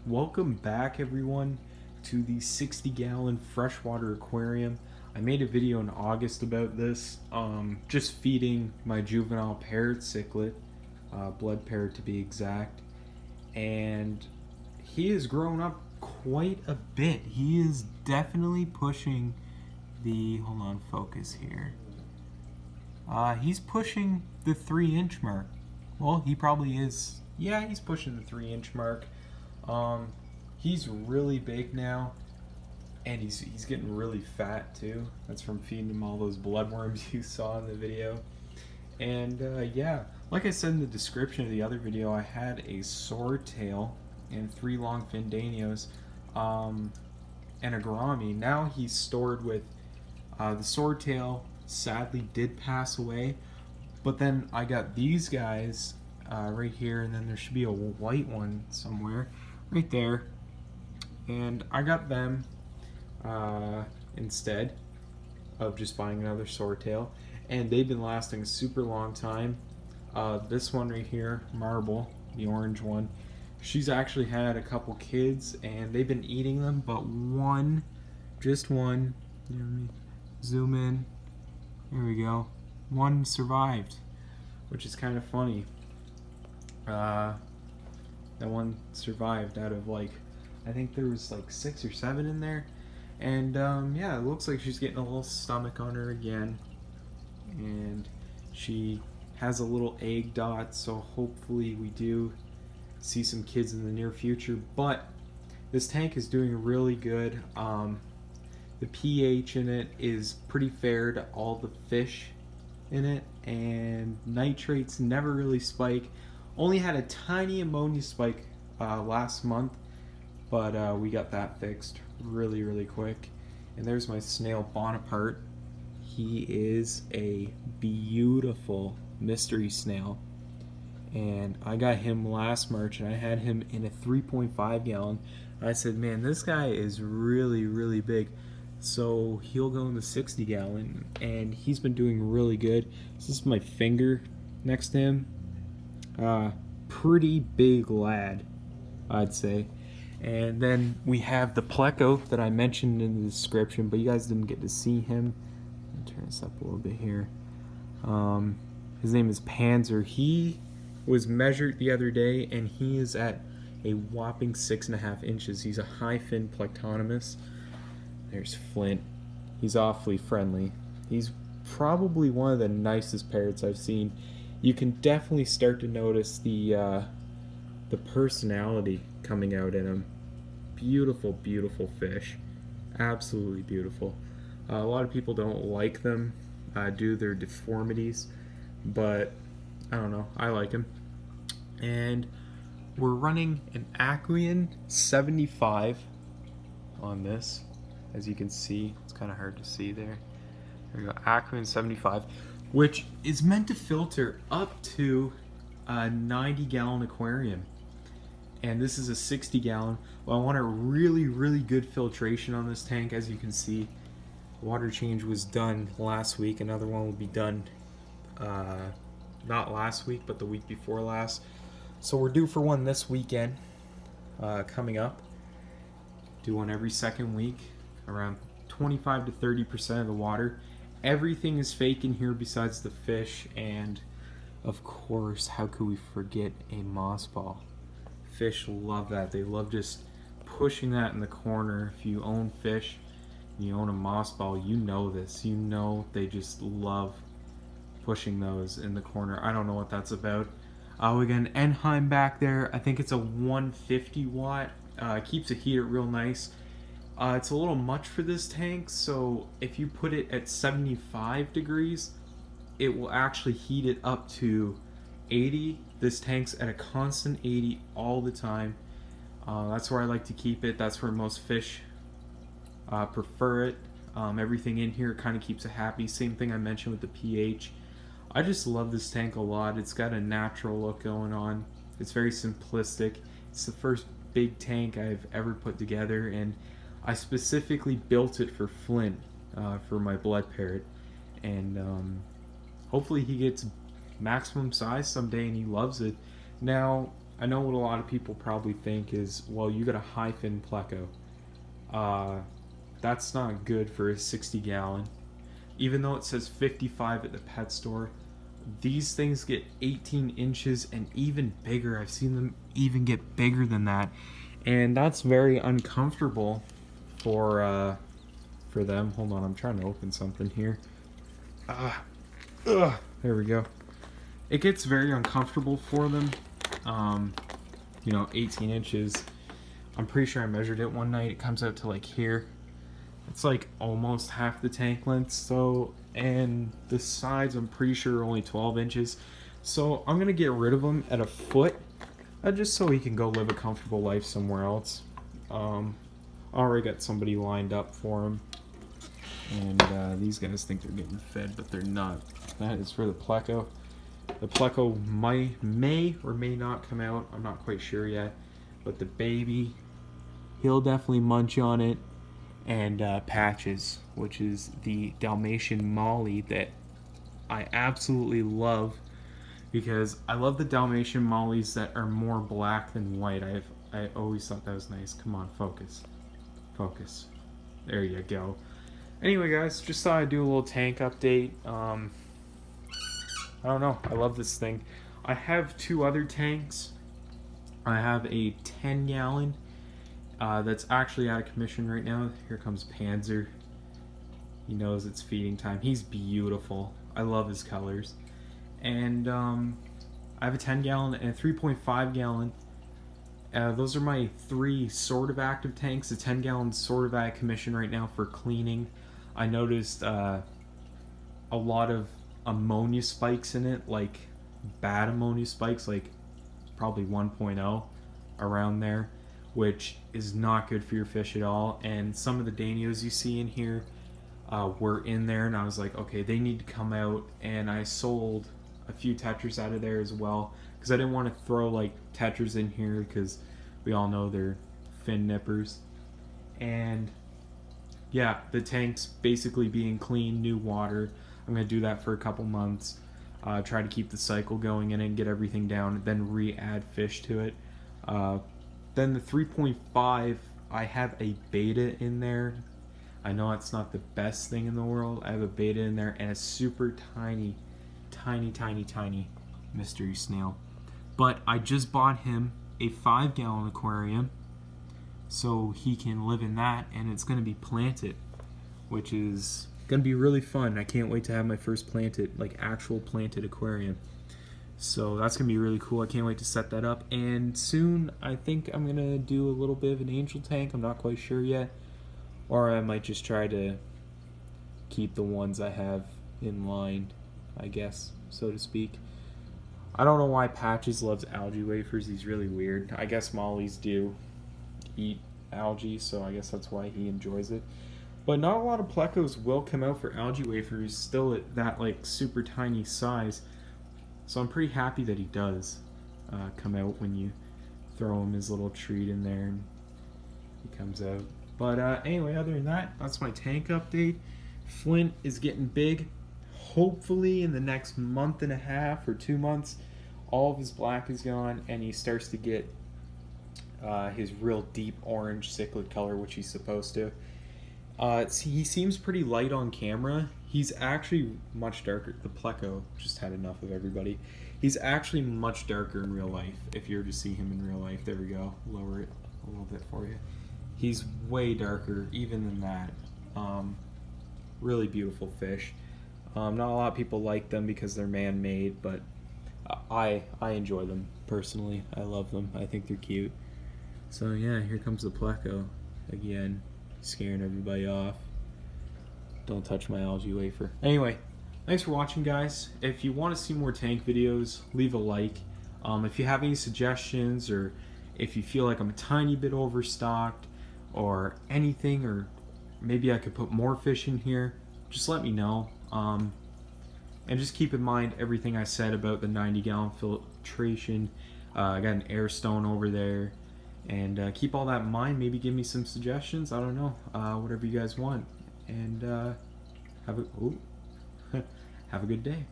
Welcome back, everyone, to the 60-gallon freshwater aquarium. I made a video in August about this, just feeding my juvenile parrot cichlid, blood parrot to be exact, and he has grown up quite a bit. He is definitely pushing the, hold on, focus here. He's pushing the 3-inch mark. Well, he probably is. Yeah, he's pushing the 3-inch mark. He's really big now, and he's getting really fat too. That's from feeding him all those bloodworms you saw in the video. And yeah, like I said in the description of the other video, I had a swordtail and 3 long fin Danios, and a Gourami. Now he's stored with the swordtail. Sadly, did pass away, but then I got these guys right here, and then there should be a white one somewhere right there, and I got them instead of just buying another swordtail, and they've been lasting a super long time. This one right here, Marble, the orange one, she's actually had a couple kids and they've been eating them, but one, just one, you know what I mean? Zoom in, there we go, one survived, which is kind of funny. That one survived out of, like, I think there was like 6 or 7 in there, and yeah, it looks like she's getting a little stomach on her again, and she has a little egg dot, so hopefully we do see some kids in the near future. But this tank is doing really good. The pH in it is pretty fair to all the fish in it, and nitrates never really spike. Only had a tiny ammonia spike last month, but we got that fixed really quick. And there's my snail Bonaparte. He is a beautiful mystery snail, and I got him last March, and I had him in a 3.5 gallon. I said, man, this guy is really big, so he'll go in the 60 gallon, and he's been doing really good. This is my finger next to him. Pretty big lad, I'd say. And then we have the Pleco that I mentioned in the description, but you guys didn't get to see him. I'll turn this up a little bit here. His name is Panzer. He was measured the other day, and he is at a whopping 6.5 inches. He's a high fin Plectonomus. There's Flint. He's awfully friendly. He's probably one of the nicest parrots I've seen. You can definitely start to notice the personality coming out in him. Beautiful fish, absolutely beautiful. A lot of people don't like them due to their deformities, but I don't know, I like him. And we're running an Aqueon 75 on this. As you can see, it's kind of hard to see there. There we go, Aqueon 75, which is meant to filter up to a 90-gallon aquarium. And this is a 60 gallon. Well, I want a really good filtration on this tank. As you can see, water change was done last week. Another one will be done not last week, but the week before last. So we're due for one this weekend coming up. Do one every second week, around 25 to 30% of the water. Everything is fake in here besides the fish, and of course, how could we forget a moss ball? Fish love that. They love just pushing that in the corner. If you own fish, you own a moss ball, you know this. You know they just love pushing those in the corner. I don't know what that's about. We got an Enhiem back there. I think it's a 150 watt. Keeps the heater real nice. It's a little much for this tank, so if you put it at 75 degrees, it will actually heat it up to 80. This tank's at a constant 80 all the time. That's where I like to keep it. That's where most fish prefer it. Everything in here kind of keeps it happy. Same thing I mentioned with the pH. I just love this tank a lot. It's got a natural look going on. It's very simplistic. It's the first big tank I've ever put together, and I specifically built it for Flint, for my blood parrot, and hopefully he gets maximum size someday and he loves it. Now, I know what a lot of people probably think is, well, you got a high fin Pleco. That's not good for a 60 gallon. Even though it says 55 at the pet store, these things get 18 inches and even bigger. I've seen them even get bigger than that. And that's very uncomfortable for them. Hold on, I'm trying to open something here. There we go. It gets very uncomfortable for them. 18 inches. I'm pretty sure I measured it one night. It comes out to like here. It's like almost half the tank length. So, and the sides I'm pretty sure are only 12 inches. So I'm gonna get rid of them at a foot, just so he can go live a comfortable life somewhere else. I already got somebody lined up for him. And these guys think they're getting fed, but they're not. That is for the Pleco. The Pleco may or may not come out. I'm not quite sure yet. But the baby, he'll definitely munch on it. And Patches, which is the Dalmatian Molly that I absolutely love, because I love the Dalmatian Mollies that are more black than white. I always thought that was nice. Come on, focus. Focus. There you go. Anyway, guys, just thought I'd do a little tank update. I don't know. I love this thing. I have two other tanks. I have a 10 gallon that's actually out of commission right now. Here comes Panzer. He knows it's feeding time. He's beautiful. I love his colors. And I have a 10 gallon and a 3.5 gallon. Those are my three sort of active tanks. The 10 gallon sort of out of commission right now for cleaning. I noticed a lot of ammonia spikes in it, like bad ammonia spikes, like probably 1.0 around there, which is not good for your fish at all. And some of the Danios you see in here were in there, and I was like, okay, they need to come out. And I sold a few Tetras out of there as well, because I didn't want to throw like Tetras in here, because we all know they're fin nippers. And yeah, the tank's basically being clean, new water. I'm going to do that for a couple months. Try to keep the cycle going in and get everything down, then re-add fish to it. Then the 3.5, I have a beta in there. I know it's not the best thing in the world. I have a beta in there and a super tiny mystery snail. But I just bought him a 5 gallon aquarium, so he can live in that, and it's going to be planted, which is going to be really fun. I can't wait to have my first planted, like actual planted aquarium. So that's going to be really cool. I can't wait to set that up. And soon, I think I'm going to do a little bit of an angel tank. I'm not quite sure yet. Or I might just try to keep the ones I have in line, I guess, so to speak. I don't know why Patches loves algae wafers. He's really weird. I guess mollies do eat algae, so I guess that's why he enjoys it. But not a lot of Plecos will come out for algae wafers still at that like super tiny size. So I'm pretty happy that he does come out when you throw him his little treat in there and he comes out. But anyway, other than that, that's my tank update. Flint is getting big. Hopefully in the next month and a half or 2 months, all of his black is gone and he starts to get his real deep orange cichlid color, which he's supposed to. He seems pretty light on camera. He's actually much darker. The Pleco just had enough of everybody. He's actually much darker in real life. If you were to see him in real life, there we go. Lower it a little bit for you. He's way darker even than that. Really beautiful fish. Not a lot of people like them because they're man-made, but I enjoy them personally. I love them. I think they're cute. So yeah, here comes the Pleco again, scaring everybody off. Don't touch my algae wafer. Anyway, thanks for watching, guys. If you want to see more tank videos, leave a like. If you have any suggestions, or if you feel like I'm a tiny bit overstocked or anything, or maybe I could put more fish in here, just let me know. And just keep in mind everything I said about the 90-gallon filtration. I got an air stone over there. And keep all that in mind. Maybe give me some suggestions. I don't know. Whatever you guys want. And have a good day.